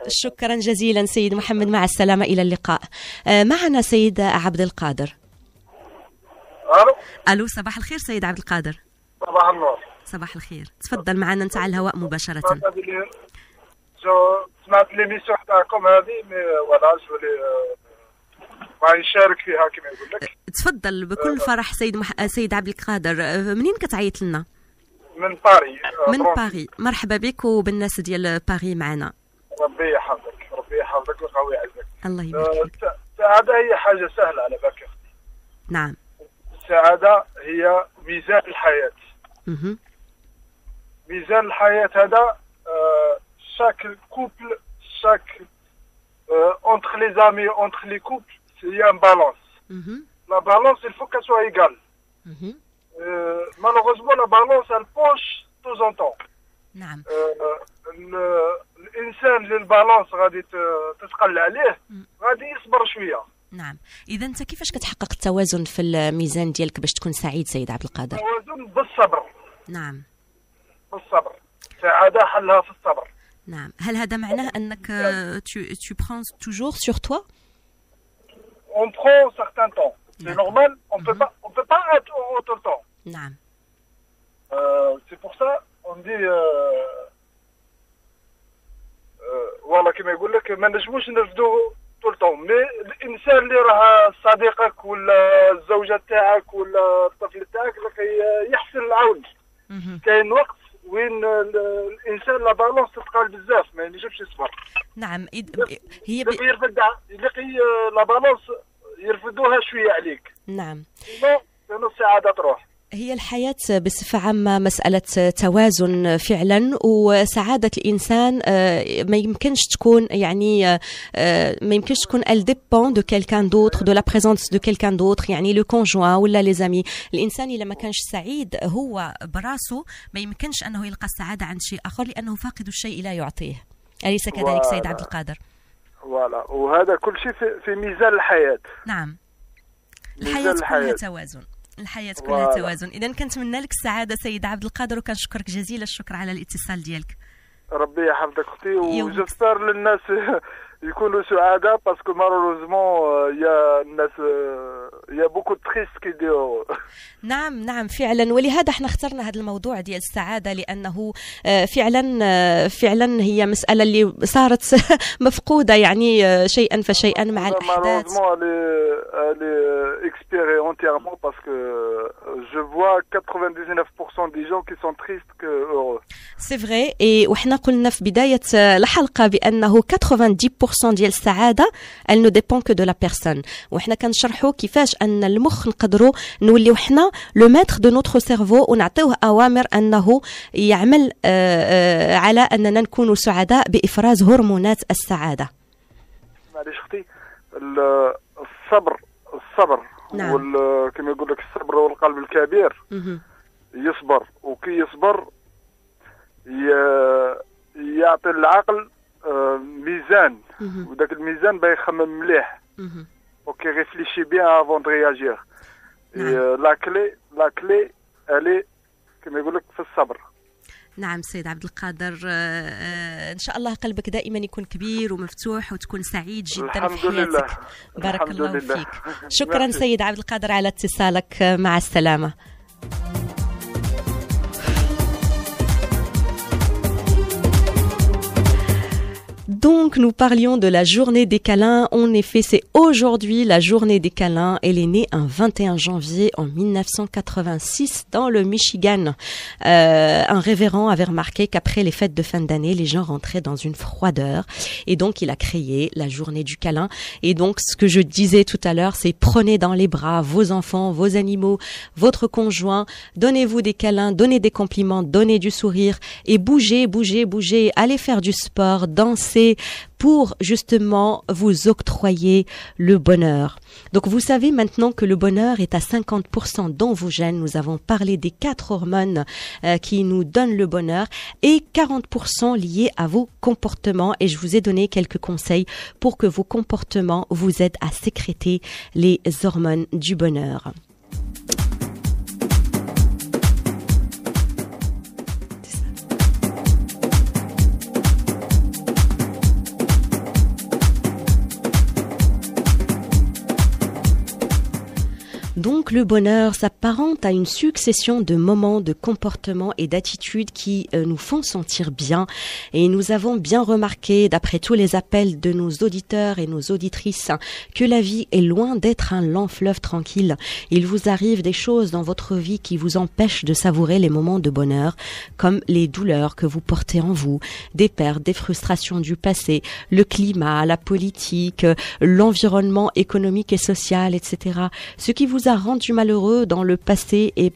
شكرا جزيلا سيد محمد، مع السلامه، الى اللقاء. معنا سيد عبد القادر. الو صباح الخير سيد عبد القادر. صباح النور. صباح الخير، تفضل معنا انت على الهواء مباشرة. سمعت ليميسيون تاعكم هذه ولا ما نشارك فيها كما يقول لك. تفضل بكل فرح سيد عبد القادر. منين كتعيط لنا؟ من باري. من باري، مرحبا بك وبالناس ديال باري معنا. ربي يحفظك، ربي يحفظك ويقوي عزك. الله يبارك فيك. السعادة هي حاجة سهلة على بالك. نعم. السعادة هي ميزان الحياة. ميزان الحياة هذا chaque couple, entre les amis, entre les couples, il y a une balance. La balance, il faut qu'elle soit égale. Malheureusement, la balance, elle penche de temps en temps. نعم. الإنسان اللي البالانس غادي تتقل عليه غادي يصبر شوية. نعم. إذا أنت كيفاش كتحقق التوازن في الميزان ديالك باش تكون سعيد سيد عبد القادر؟ التوازن بالصبر. نعم. بالصبر. السعادة حلها في الصبر. نعم. هل هذا معناه أنك tu prends toujours sur toi? On prend un certain temps. C'est normal. On peut pas être heureux tout le temps. نعم. C'est pour ça on dit والله كما يقول لك ما نجموش نرفدوا طول طون، مي الانسان اللي راه صديقك ولا الزوجه تاعك ولا الطفل تاعك يحسن العون. كاين وقت وين الانسان لا بالونس تتقال بزاف ما ينجمش يصبر. نعم. هي يرفد يلقي لا بالونس يرفدوها شويه عليك. نعم. لأن السعاده تروح. هي الحياة بصفة عامة مسألة توازن فعلا، وسعادة الإنسان ما يمكنش تكون يعني ما يمكنش تكون elle dépend de quelqu'un d'autre, de la présence de quelqu'un d'autre، يعني le conjoint ولا les amis. الإنسان إذا ما كانش سعيد هو براسه ما يمكنش أنه يلقى السعادة عند شيء آخر، لأنه فاقد الشيء لا يعطيه. أليس كذلك سيد عبد القادر؟ فوالا، وهذا كل شيء في ميزان الحياة. نعم. الحياة كلها توازن. الحياة كلها توازن. إذا كنتمنى لك السعادة سيد عبد القادر، وكنشكرك جزيل الشكر على الاتصال ديالك. ربي يحفظك اختي، وجسبر للناس يكونوا سعداء باسكو مالوروزمون يا الناس يا بوكو تريست كيديروا. نعم فعلا، ولهذا احنا اخترنا هذا الموضوع ديال السعادة، لأنه فعلا هي مسألة اللي صارت مفقودة يعني شيئا فشيئا مع الأحداث. entièrement parce que je vois 99% des gens qui sont tristes que heureux. C'est vrai. Et وحنا قلنا في بداية الحلقة بأنه 90% ديال السعادة elle ne dépend que de la personne. وحنا كنشرحوا كيفاش أن المخ نقدروا نوليو حنا le maître de notre cerveau ونعطيوه أوامر أنه يعمل على أننا نكون سعداء بإفراز هرمونات السعادة. معليش اختي، الصبر نعم. كما يقول لك الصبر والقلب الكبير. يصبر، وكي يصبر يعطي العقل ميزان، وداك الميزان بيخمم مليح وكي ريفليشي بيان افون دو رياجير. لا كلي الي كما يقول لك في الصبر. نعم سيد عبد القادر، إن شاء الله قلبك دائما يكون كبير ومفتوح وتكون سعيد جدا في حياتك. بارك الله فيك. شكرا سيد عبد القادر على اتصالك، مع السلامة. Donc, nous parlions de la journée des câlins. En effet, c'est aujourd'hui la journée des câlins. Elle est née un 21 janvier en 1986 dans le Michigan. Un révérend avait remarqué qu'après les fêtes de fin d'année, les gens rentraient dans une froideur. Et donc, il a créé la journée du câlin. Et donc, ce que je disais tout à l'heure, c'est prenez dans les bras vos enfants, vos animaux, votre conjoint. Donnez-vous des câlins, donnez des compliments, donnez du sourire et bougez, bougez, bougez. Allez faire du sport, danser pour justement vous octroyer le bonheur. Donc vous savez maintenant que le bonheur est à 50% dans vos gènes. Nous avons parlé des 4 hormones qui nous donnent le bonheur et 40% liés à vos comportements. Et je vous ai donné quelques conseils pour que vos comportements vous aident à sécréter les hormones du bonheur. Donc le bonheur s'apparente à une succession de moments, de comportements et d'attitudes qui nous font sentir bien. Et nous avons bien remarqué, d'après tous les appels de nos auditeurs et nos auditrices, que la vie est loin d'être un lent fleuve tranquille. Il vous arrive des choses dans votre vie qui vous empêchent de savourer les moments de bonheur, comme les douleurs que vous portez en vous, des pertes, des frustrations du passé, le climat, la politique, l'environnement économique et social, etc. Ce qui vous a rendu malheureux dans le passé et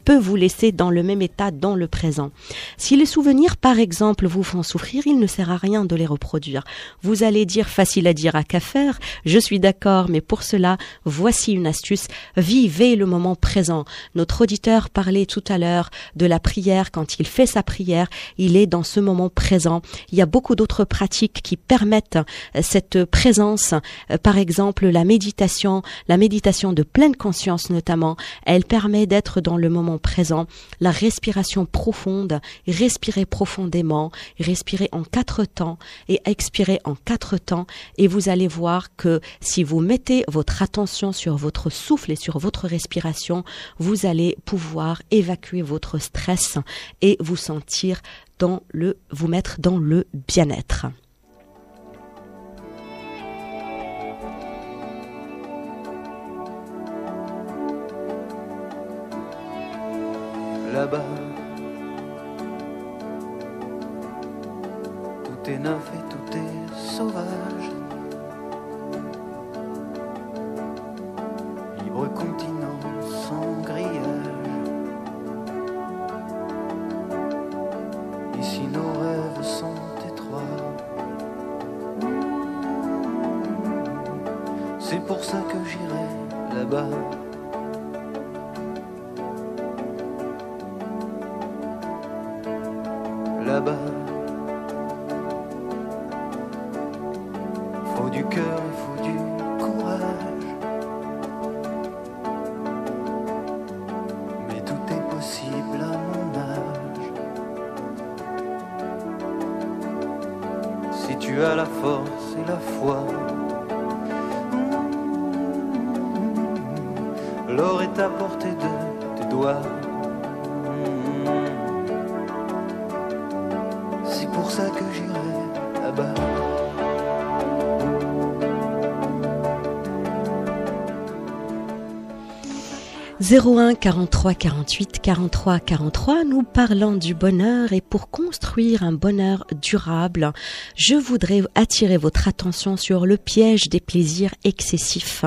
peut vous laisser dans le même état dans le présent. Si les souvenirs, par exemple, vous font souffrir, il ne sert à rien de les reproduire. Vous allez dire, facile à dire à qu'à faire, je suis d'accord, mais pour cela, voici une astuce, vivez le moment présent. Notre auditeur parlait tout à l'heure de la prière, quand il fait sa prière, il est dans ce moment présent. Il y a beaucoup d'autres pratiques qui permettent cette présence, par exemple la méditation de pleine conscience notamment, elle permet d'être dans le moment présent, la respiration profonde, respirer profondément, respirer en 4 temps et expirer en 4 temps et vous allez voir que si vous mettez votre attention sur votre souffle et sur votre respiration, vous allez pouvoir évacuer votre stress et vous sentir vous mettre dans le bien-être. Là-bas, tout est neuf et tout est sauvage. Libre continent sans grillage. Ici nos rêves sont étroits. C'est pour ça que j'irai là-bas. Là-bas, faut du cœur et faut du courage. Mais tout est possible à mon âge. Si tu as la force et la foi, l'or est à portée de tes doigts. C'est pour ça que j'irai là-bas. 01 43 48 43 43, nous parlons du bonheur et pour construire un bonheur durable, je voudrais attirer votre attention sur le piège des plaisirs excessifs.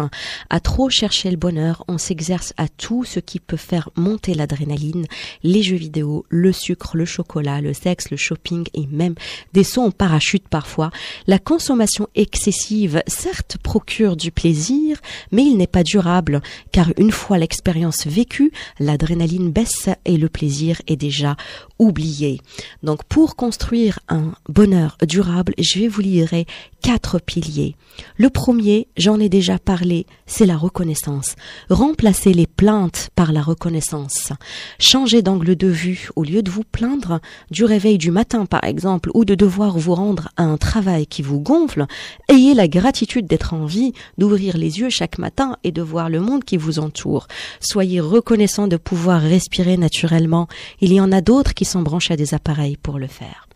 À trop chercher le bonheur, on s'exerce à tout ce qui peut faire monter l'adrénaline, les jeux vidéo, le sucre, le chocolat, le sexe, le shopping et même des sauts en parachute parfois. La consommation excessive, certes, procure du plaisir, mais il n'est pas durable car une fois l'expérience vécue, l'adrénaline baisse et le plaisir est déjà oublié. Donc pour construire un bonheur durable, je vais vous livrer 4 piliers. Le premier, j'en ai déjà parlé, c'est la reconnaissance. Remplacez les plaintes par la reconnaissance. Changez d'angle de vue. Au lieu de vous plaindre du réveil du matin par exemple ou de devoir vous rendre à un travail qui vous gonfle, ayez la gratitude d'être en vie, d'ouvrir les yeux chaque matin et de voir le monde qui vous entoure. Soyez reconnaissant de pouvoir respirer naturellement. Il y en a d'autres qui sont branchés à des appareils pour le faire.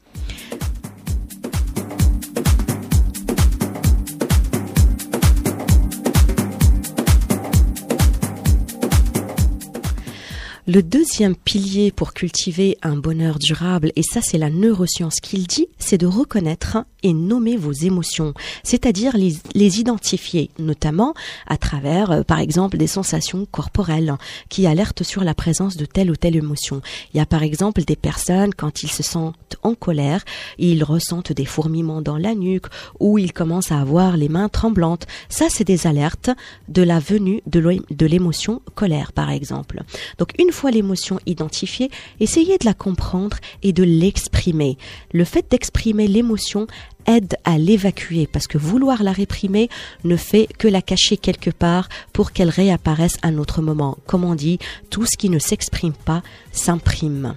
Le deuxième pilier pour cultiver un bonheur durable, et ça c'est la neuroscience qui le dit, c'est de reconnaître et nommer vos émotions, c'est-à-dire les identifier, notamment à travers, par exemple, des sensations corporelles qui alertent sur la présence de telle ou telle émotion. Il y a par exemple des personnes, quand ils se sentent en colère, ils ressentent des fourmillements dans la nuque ou ils commencent à avoir les mains tremblantes. Ça, c'est des alertes de la venue de l'émotion colère, par exemple. Donc, une fois l'émotion identifiée, essayez de la comprendre et de l'exprimer. Le fait d'exprimer l'émotion aide à l'évacuer, parce que vouloir la réprimer ne fait que la cacher quelque part pour qu'elle réapparaisse à un autre moment. Comme on dit, tout ce qui ne s'exprime pas s'imprime.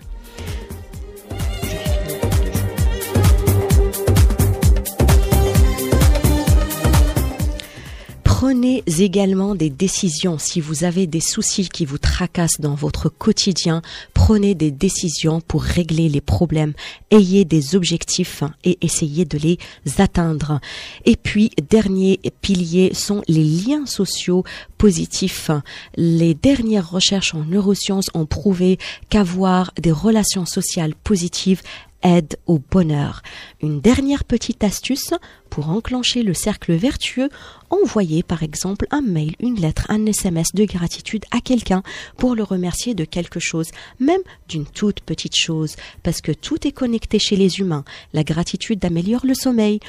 Prenez également des décisions. Si vous avez des soucis qui vous tracassent dans votre quotidien, prenez des décisions pour régler les problèmes. Ayez des objectifs et essayez de les atteindre. Et puis, dernier pilier sont les liens sociaux positifs. Les dernières recherches en neurosciences ont prouvé qu'avoir des relations sociales positives aide au bonheur. Une dernière petite astuce pour enclencher le cercle vertueux, envoyez par exemple un mail, une lettre, un SMS de gratitude à quelqu'un pour le remercier de quelque chose, même d'une toute petite chose, parce que tout est connecté chez les humains. La gratitude améliore le sommeil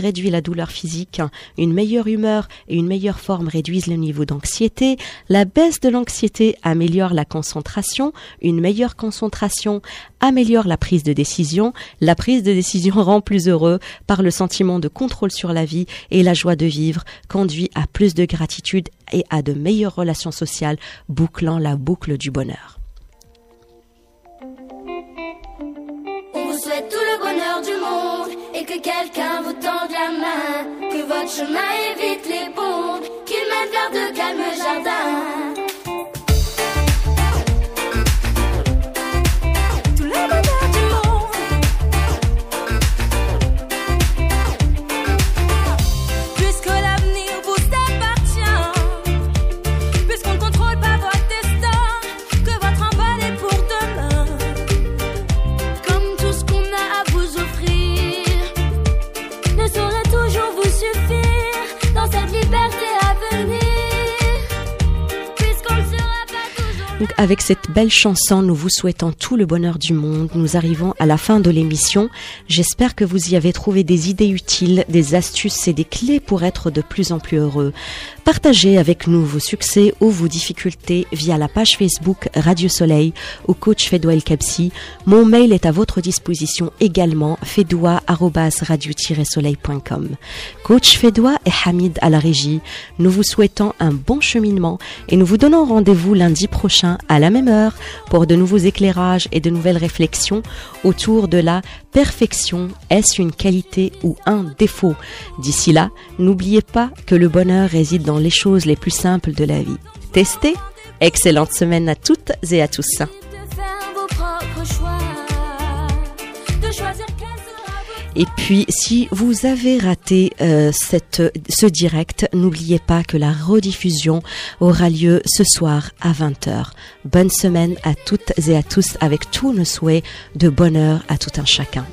réduit la douleur physique, une meilleure humeur et une meilleure forme réduisent le niveau d'anxiété, la baisse de l'anxiété améliore la concentration, une meilleure concentration améliore la prise de décision rend plus heureux par le sentiment de contrôle sur la vie et la joie de vivre conduit à plus de gratitude et à de meilleures relations sociales, bouclant la boucle du bonheur. On vous souhaite tout le bonheur du monde et que quelqu'un vous tende la main, que votre chemin évite les bombes, qu'il mène vers de calmes jardins. Donc avec cette belle chanson, nous vous souhaitons tout le bonheur du monde. Nous arrivons à la fin de l'émission. J'espère que vous y avez trouvé des idées utiles, des astuces et des clés pour être de plus en plus heureux. Partagez avec nous vos succès ou vos difficultés via la page Facebook Radio Soleil ou Coach Fedoua El Kabsi. Mon mail est à votre disposition également, fedoua@radio-soleil.com. Coach Fedoua et Hamid à la régie. Nous vous souhaitons un bon cheminement et nous vous donnons rendez-vous lundi prochain à la même heure pour de nouveaux éclairages et de nouvelles réflexions autour de la perfection. Est-ce une qualité ou un défaut? D'ici là, n'oubliez pas que le bonheur réside dans les choses les plus simples de la vie. Testez. Excellente semaine à toutes et à tous. Et puis, si vous avez raté ce direct, n'oubliez pas que la rediffusion aura lieu ce soir à 20h. Bonne semaine à toutes et à tous avec tous nos souhaits de bonheur à tout un chacun.